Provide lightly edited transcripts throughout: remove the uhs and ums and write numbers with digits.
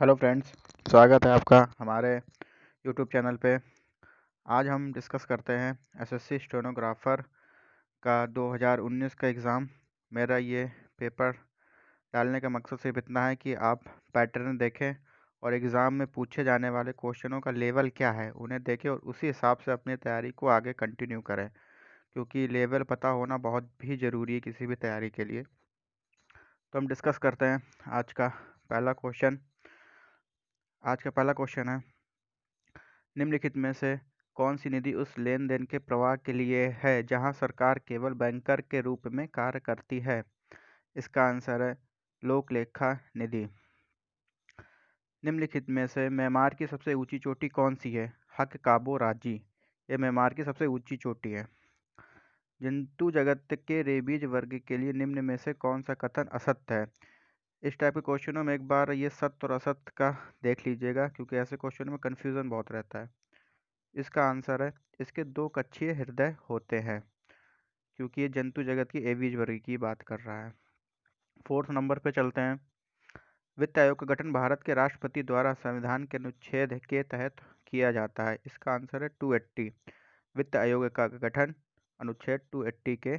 Hello friends, स्वागत है आपका हमारे यूट्यूब चैनल पे। आज हम डिस्कस करते हैं एसएससी स्टेनोग्राफर का 2019 का एग्ज़ाम। मेरा ये पेपर डालने का मकसद सिर्फ इतना है कि आप पैटर्न देखें और एग्ज़ाम में पूछे जाने वाले क्वेश्चनों का लेवल क्या है उन्हें देखें और उसी हिसाब से अपनी तैयारी को आगे कंटिन्यू करें, क्योंकि लेवल पता होना बहुत भी ज़रूरी है किसी भी तैयारी के लिए। तो हम डिस्कस करते हैं आज का पहला क्वेश्चन। आज का पहला क्वेश्चन है, निम्नलिखित में से कौन सी निधि उस लेन देन के प्रवाह के लिए है जहां सरकार केवल बैंकर के रूप में कार्य करती है? इसका आंसर है लोक लेखा निधि। निम्नलिखित में से म्यांमार की सबसे ऊंची चोटी कौन सी है? हक काबो राजी। यह म्यांमार की सबसे ऊंची चोटी है। जंतु जगत के रेबीज वर्ग के लिए निम्न में से कौन सा कथन असत्य है? इस टाइप के क्वेश्चनों में एक बार ये सत्य और असत्य का देख लीजिएगा, क्योंकि ऐसे क्वेश्चन में कन्फ्यूज़न बहुत रहता है। इसका आंसर है इसके दो कक्षीय हृदय होते हैं, क्योंकि ये जंतु जगत की एवीज वर्ग की बात कर रहा है। फोर्थ नंबर पे चलते हैं। वित्त आयोग का गठन भारत के राष्ट्रपति द्वारा संविधान के अनुच्छेद के तहत किया जाता है। इसका आंसर है 280। वित्त आयोग का गठन अनुच्छेद 280 के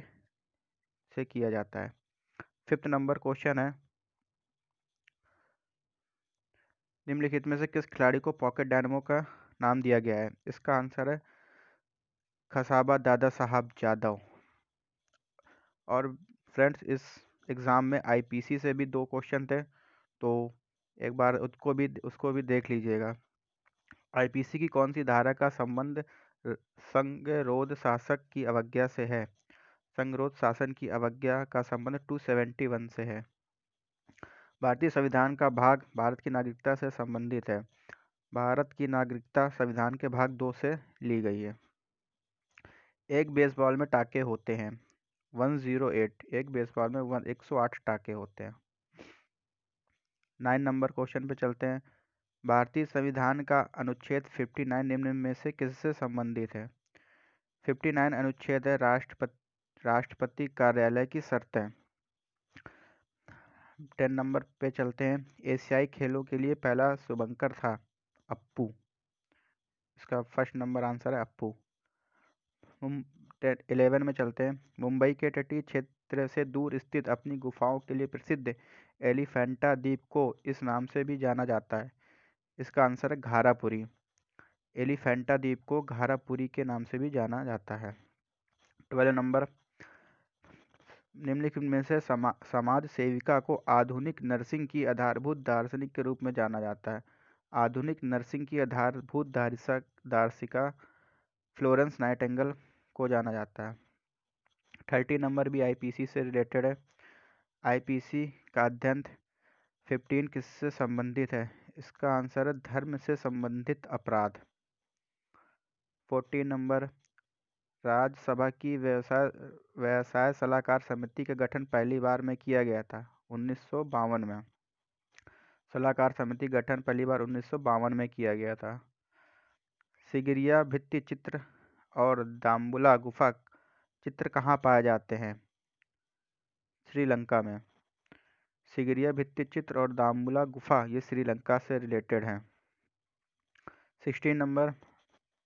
से किया जाता है। फिफ्थ नंबर क्वेश्चन है, निम्नलिखित में से किस खिलाड़ी को पॉकेट डायनामो का नाम दिया गया है? इसका आंसर है खसाबा दादा साहब जादव। और फ्रेंड्स, इस एग्ज़ाम में आईपीसी से भी 2 क्वेश्चन थे, तो एक बार उसको भी देख लीजिएगा। आईपीसी की कौन सी धारा का संबंध संगरोध शासक की अवज्ञा से है? संगरोध शासन की अवज्ञा का संबंध 271 से है। भारतीय संविधान का भाग भारत की नागरिकता से संबंधित है। भारत की नागरिकता संविधान के भाग 2 से ली गई है। एक बेसबॉल में टाके होते हैं 108। एक बेसबॉल में 108 टाके होते हैं। 9 नंबर क्वेश्चन पे चलते हैं। भारतीय संविधान का अनुच्छेद 59 निम्न में से किससे संबंधित है? 59 अनुच्छेद है राष्ट्रपति कार्यालय की शर्तें। 10 नंबर पे चलते हैं। एशियाई खेलों के लिए पहला शुभंकर था अप्पू। इसका फर्स्ट नंबर आंसर है अप्पू। 11 में चलते हैं। मुंबई के तटीय क्षेत्र से दूर स्थित अपनी गुफाओं के लिए प्रसिद्ध एलिफेंटा द्वीप को इस नाम से भी जाना जाता है। इसका आंसर है घारापुरी। एलिफेंटा द्वीप को घारापुरी के नाम से भी जाना जाता है। 12 नंबर, निम्नलिखित में से समाज सेविका को आधुनिक नर्सिंग की आधारभूत दार्शनिक के रूप में जाना जाता है। आधुनिक नर्सिंग की आधारभूत दार्शिका फ्लोरेंस नाइटिंगेल को जाना जाता है। 30 नंबर भी आईपीसी से रिलेटेड है। आईपीसी का अध्ययन 15 किससे संबंधित है? इसका आंसर है धर्म से संबंधित अपराध। 14 नंबर, राज्यसभा की व्यवसाय सलाहकार समिति का गठन पहली बार में किया गया था 1952 में। सलाहकार समिति गठन पहली बार 1952 में किया गया था। सिगिरिया भित्ति चित्र और दाम्बुला गुफा चित्र कहाँ पाए जाते हैं? श्रीलंका में। सिगिरिया भित्ति चित्र और दाम्बुला गुफा ये श्रीलंका से रिलेटेड हैं। 16 नंबर,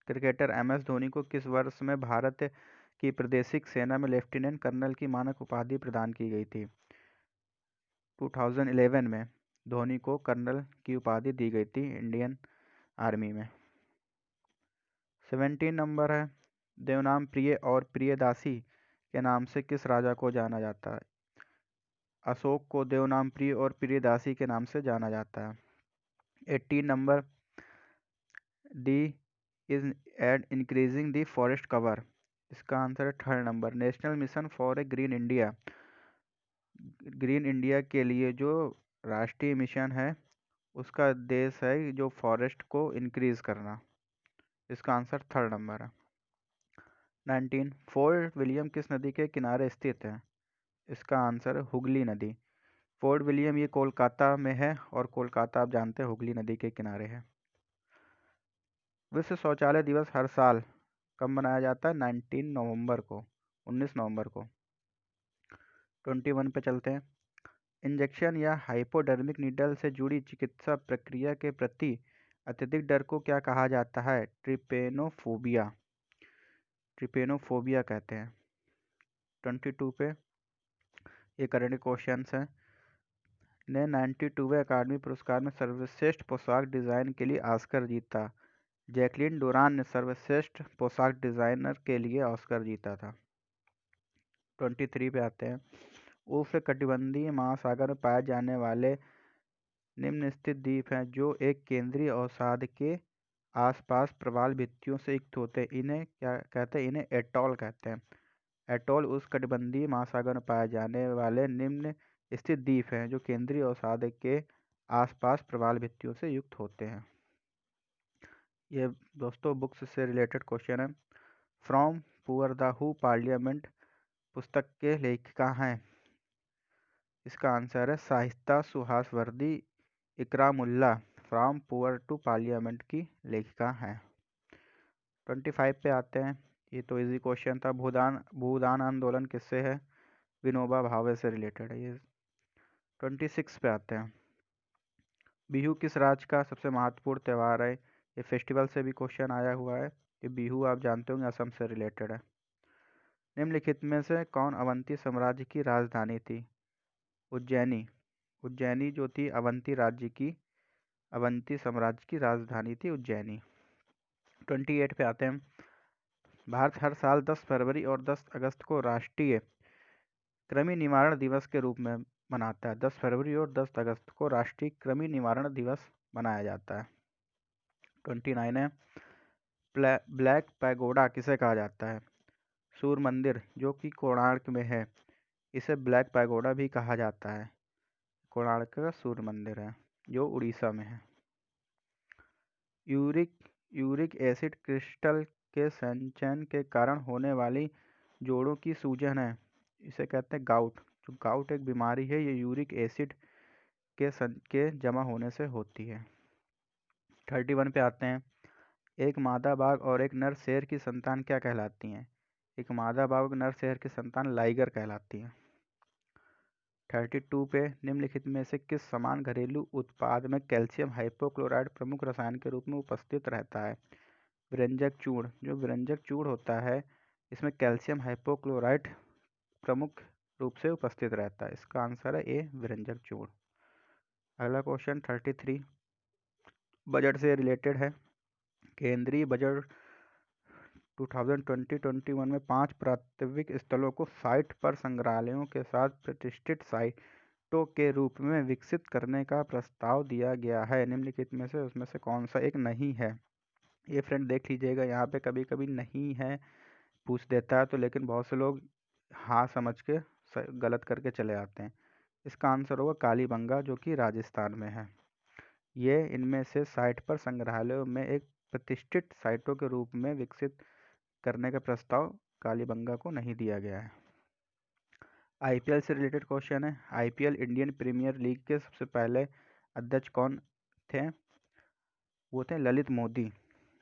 क्रिकेटर एमएस धोनी को किस वर्ष में भारत की प्रादेशिक सेना में लेफ्टिनेंट कर्नल की मानक उपाधि प्रदान की गई थी? 2011 में धोनी को कर्नल की उपाधि दी गई थी इंडियन आर्मी में। 17 नंबर है, देवनाम प्रिय और प्रियदासी के नाम से किस राजा को जाना जाता है? अशोक को देवनाम प्रिय और प्रियदासी के नाम से जाना जाता है। 18 number, D is aid increasing the forest cover. इसका आंसर है 3rd number, national mission for a green India. Green India के लिए जो राष्ट्रीय मिशन है उसका उद्देश्य है जो फॉरेस्ट को इंक्रीज करना। इसका आंसर 3rd नंबर है। 19, फोर्ट विलियम किस नदी के किनारे स्थित है? इसका आंसर है हुगली नदी। फोर्ट विलियम ये कोलकाता में है और कोलकाता आप जानते हैं हुगली नदी के किनारे है। विश्व शौचालय दिवस हर साल कब मनाया जाता है? 19 नवंबर को। 21 पे चलते हैं। इंजेक्शन या हाइपोडर्मिक नीडल से जुड़ी चिकित्सा प्रक्रिया के प्रति अत्यधिक डर को क्या कहा जाता है? ट्रिपेनोफोबिया। ट्रिपेनोफोबिया कहते हैं। 22 पे ये करंट क्वेश्चन है। ने 92वें अकादमी पुरस्कार में सर्वश्रेष्ठ पोशाक डिज़ाइन के लिए ऑस्कर जीता। जैकलीन डोरान ने सर्वश्रेष्ठ पोशाक डिज़ाइनर के लिए ऑस्कर जीता था। 23 पे आते हैं। उष्णकटिबंधीय महासागर में पाए जाने वाले निम्नलिखित द्वीप हैं जो एक केंद्रीय अवसाद के आसपास प्रवाल भित्तियों से युक्त होते हैं। इन्हें क्या कहते हैं? इन्हें एटॉल कहते हैं। एटॉल उष्णकटिबंधीय महासागर में पाए जाने वाले निम्न स्थित द्वीप हैं जो केंद्रीय अवसाद के आसपास प्रवाल भित्तियों से युक्त होते हैं। ये दोस्तों बुक्स से रिलेटेड क्वेश्चन है। From Purdah to Parliament पुस्तक के लेखिका हैं? इसका आंसर है Shaista Suhrawardy Ikramullah From Purdah to Parliament की लेखिका हैं। 25 पे आते हैं। ये तो इजी क्वेश्चन था। भूदान आंदोलन किससे है? विनोबा भावे से रिलेटेड है ये। 26 पे आते हैं। बिहू किस राज्य का सबसे महत्वपूर्ण त्यौहार है? ये फेस्टिवल से भी क्वेश्चन आया हुआ है। ये बिहू आप जानते होंगे, असम से रिलेटेड है। निम्नलिखित में से कौन अवंती साम्राज्य की राजधानी थी? उज्जैनी। उज्जैनी जो थी अवंती साम्राज्य की राजधानी थी उज्जैनी। 28 पे आते हैं। भारत हर साल 10 फरवरी और 10 अगस्त को राष्ट्रीय कृमि निवारण दिवस के रूप में मनाता है। 10 फरवरी और 10 अगस्त को राष्ट्रीय कृमि निवारण दिवस मनाया जाता है। 29 है। ब्लैक पैगोडा किसे कहा जाता है? सूर्य मंदिर जो कि कोणार्क में है, इसे ब्लैक पैगोडा भी कहा जाता है। कोणार्क का सूर्य मंदिर है जो उड़ीसा में है। यूरिक एसिड क्रिस्टल के संचयन के कारण होने वाली जोड़ों की सूजन है, इसे कहते हैं गाउट। जो गाउट एक बीमारी है, ये यूरिक एसिड के जमा होने से होती है। 31 पे आते हैं। एक मादा बाघ और एक नर शेर की संतान क्या कहलाती हैं? एक मादा बाघ और नर शेर की संतान लाइगर कहलाती है। 32 पे निम्नलिखित में से किस समान घरेलू उत्पाद में कैल्शियम हाइपोक्लोराइड प्रमुख रसायन के रूप में उपस्थित रहता है? व्यंजक चूर्ण। जो व्यंजक चूर्ण होता है, इसमें कैल्शियम हाइपोक्लोराइड प्रमुख रूप से उपस्थित रहता है। इसका आंसर है ए, व्यंजक चूर्ण। अगला क्वेश्चन 33 बजट से रिलेटेड है। केंद्रीय बजट 2020-21 में 5 प्राथमिक स्थलों को साइट पर संग्रहालयों के साथ प्रतिष्ठित साइटों के रूप में विकसित करने का प्रस्ताव दिया गया है। निम्नलिखित में से उसमें से कौन सा एक नहीं है? ये फ्रेंड देख लीजिएगा, यहाँ पे कभी कभी नहीं है पूछ देता है तो, लेकिन बहुत से लोग हाँ समझ के गलत करके चले आते हैं। इसका आंसर होगा कालीबंगा जो कि राजस्थान में है। ये इनमें से साइट पर संग्रहालयों में एक प्रतिष्ठित साइटों के रूप में विकसित करने का प्रस्ताव कालीबंगा को नहीं दिया गया है। आईपीएल से रिलेटेड क्वेश्चन है। आईपीएल इंडियन प्रीमियर लीग के सबसे पहले अध्यक्ष कौन थे? वो थे ललित मोदी,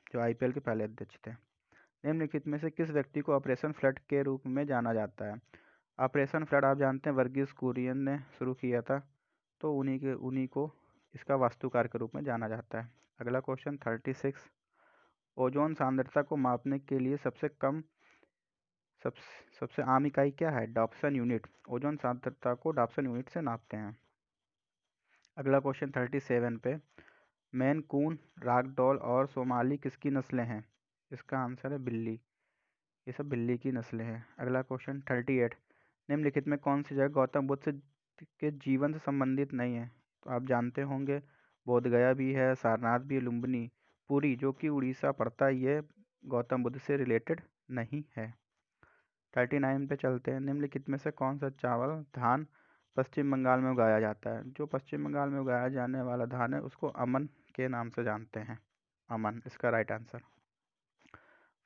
जो आईपीएल के पहले अध्यक्ष थे। निम्नलिखित में से किस व्यक्ति को ऑपरेशन फ्लड के रूप में जाना जाता है? ऑपरेशन फ्लड आप जानते हैं वर्गीज कुरियन ने शुरू किया था, तो उन्हीं को इसका वास्तुकार के रूप में जाना जाता है। अगला क्वेश्चन 36 ओजोन सांद्रता को मापने के लिए सबसे आम इकाई क्या है? Dobson unit. ओजोन सांद्रता को डॉप्सन यूनिट से नापते हैं। अगला क्वेश्चन 37 पे मैन कून, रागडॉल और सोमाली किसकी नस्लें हैं? इसका आंसर है बिल्ली। ये सब बिल्ली की नस्लें हैं। अगला क्वेश्चन 38 निम्नलिखित में कौन सी जगह गौतम बुद्ध के जीवन से संबंधित नहीं है? तो आप जानते होंगे बोध गया भी है, सारनाथ भी है, लुम्बिनी। पुरी जो कि उड़ीसा पड़ता है, ये गौतम बुद्ध से रिलेटेड नहीं है। 39 पे चलते हैं। निम्नलिखित में से कौन सा चावल धान पश्चिम बंगाल में उगाया जाता है? जो पश्चिम बंगाल में उगाया जाने वाला धान है उसको अमन के नाम से जानते हैं। अमन इसका राइट आंसर।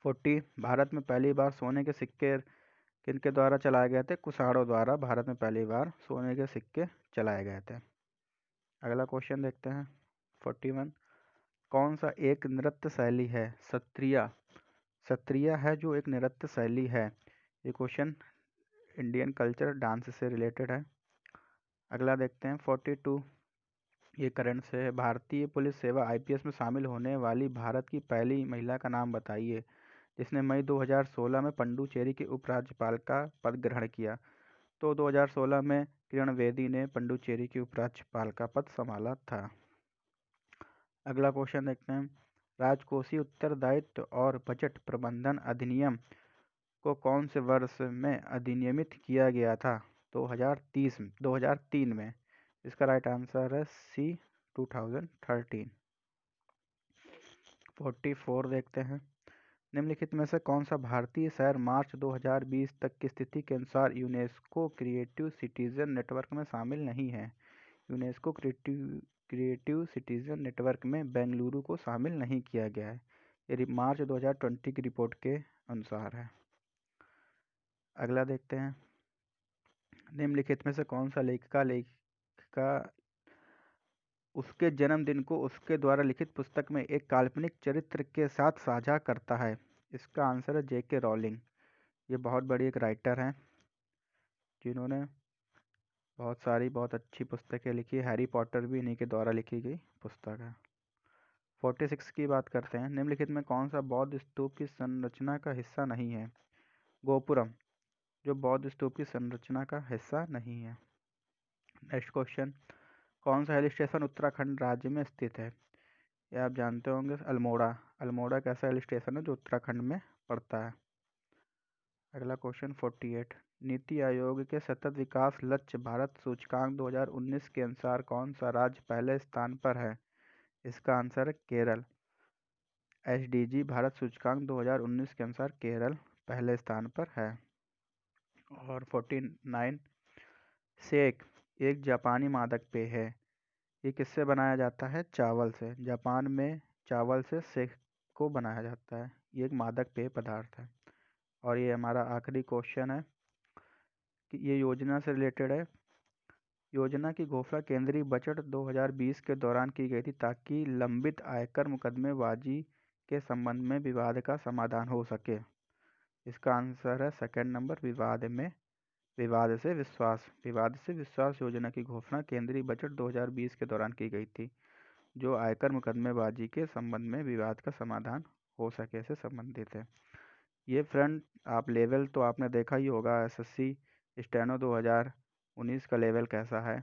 40 भारत में पहली बार सोने के सिक्के किनके द्वारा चलाए गए थे? कुशाणों द्वारा भारत में पहली बार सोने के सिक्के चलाए गए थे। अगला क्वेश्चन देखते हैं 41 कौन सा एक नृत्य शैली है? सत्रिया। सत्रिया है जो एक नृत्य शैली है। ये क्वेश्चन इंडियन कल्चर डांस से रिलेटेड है। अगला देखते हैं 42, ये करंट से है। भारतीय पुलिस सेवा आईपीएस में शामिल होने वाली भारत की पहली महिला का नाम बताइए, जिसने मई 2016 में पंडुचेरी के उपराज्यपाल का पद ग्रहण किया। तो 2016 में किरण बेदी ने पंडुचेरी के उपराज्यपाल का पद संभाला था। अगला क्वेश्चन देखते हैं, राजकोषीय उत्तरदायित्व और बजट प्रबंधन अधिनियम को कौन से वर्ष में अधिनियमित किया गया था? 2003 में। इसका राइट आंसर है सी, 2013। 44 देखते हैं, निम्नलिखित में से कौन सा भारतीय शहर मार्च 2020 तक की स्थिति के अनुसार यूनेस्को क्रिएटिव सिटीजन नेटवर्क में शामिल नहीं है? यूनेस्को क्रिएटिव सिटीजन नेटवर्क में बेंगलुरु को शामिल नहीं किया गया है। ये मार्च 2020 की रिपोर्ट के अनुसार है। अगला देखते हैं, निम्नलिखित में से कौन सा लेखिका उसके जन्मदिन को उसके द्वारा लिखित पुस्तक में एक काल्पनिक चरित्र के साथ साझा करता है? इसका आंसर है जेके रॉलिंग। ये बहुत बड़ी एक राइटर हैं जिन्होंने बहुत अच्छी पुस्तकें लिखी। हैरी पॉटर भी इन्हीं के द्वारा लिखी गई पुस्तक है। 46 की बात करते हैं, निम्नलिखित में कौन सा बौद्ध स्तूप की संरचना का हिस्सा नहीं है? गोपुरम, जो बौद्ध स्तूप की संरचना का हिस्सा नहीं है। नेक्स्ट क्वेश्चन, कौन सा हिल स्टेशन उत्तराखंड राज्य में स्थित है? ये आप जानते होंगे, अल्मोड़ा। अल्मोड़ा एक ऐसा हिल स्टेशन है जो उत्तराखंड में पड़ता है। अगला क्वेश्चन 48, नीति आयोग के सतत विकास लक्ष्य भारत सूचकांक 2019 के अनुसार कौन सा राज्य पहले स्थान पर है? इसका आंसर है केरल। एसडीजी भारत सूचकांक 2019 के अनुसार केरल पहले स्थान पर है। और 49, सेक एक जापानी मादक पेय है। ये किससे बनाया जाता है? चावल से। जापान में चावल से सेक को बनाया जाता है। ये एक मादक पेय पदार्थ है। और ये हमारा आखिरी क्वेश्चन है कि ये योजना से रिलेटेड है। योजना की घोषणा केंद्रीय बजट 2020 के दौरान की गई थी ताकि लंबित आयकर मुकदमेबाजी के संबंध में विवाद का समाधान हो सके। इसका आंसर है सेकंड नंबर, विवाद से विश्वास योजना की घोषणा केंद्रीय बजट 2020 के दौरान की गई थी, जो आयकर मुकदमेबाजी के संबंध में विवाद का समाधान हो सके से संबंधित है। ये फ्रेंड, आप लेवल तो आपने देखा ही होगा, एसएससी स्टेनो 2019 का लेवल कैसा है।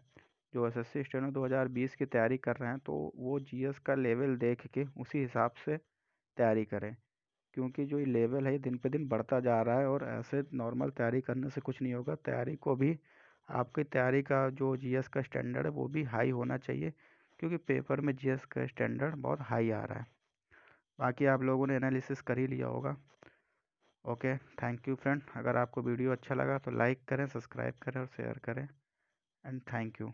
जो एसएससी स्टेनो 2020 की तैयारी कर रहे हैं तो वो जीएस का लेवल देख के उसी हिसाब से तैयारी करें, क्योंकि जो ये लेवल है दिन पे दिन बढ़ता जा रहा है और ऐसे नॉर्मल तैयारी करने से कुछ नहीं होगा। तैयारी को भी, आपकी तैयारी का जो जीएस का स्टैंडर्ड है वो भी हाई होना चाहिए, क्योंकि पेपर में जीएस का स्टैंडर्ड बहुत हाई आ रहा है। बाकी आप लोगों ने एनालिसिस कर ही लिया होगा। Okay, thank you friend. अगर आपको वीडियो अच्छा लगा तो लाइक करें, सब्सक्राइब करें और शेयर करें। And thank you.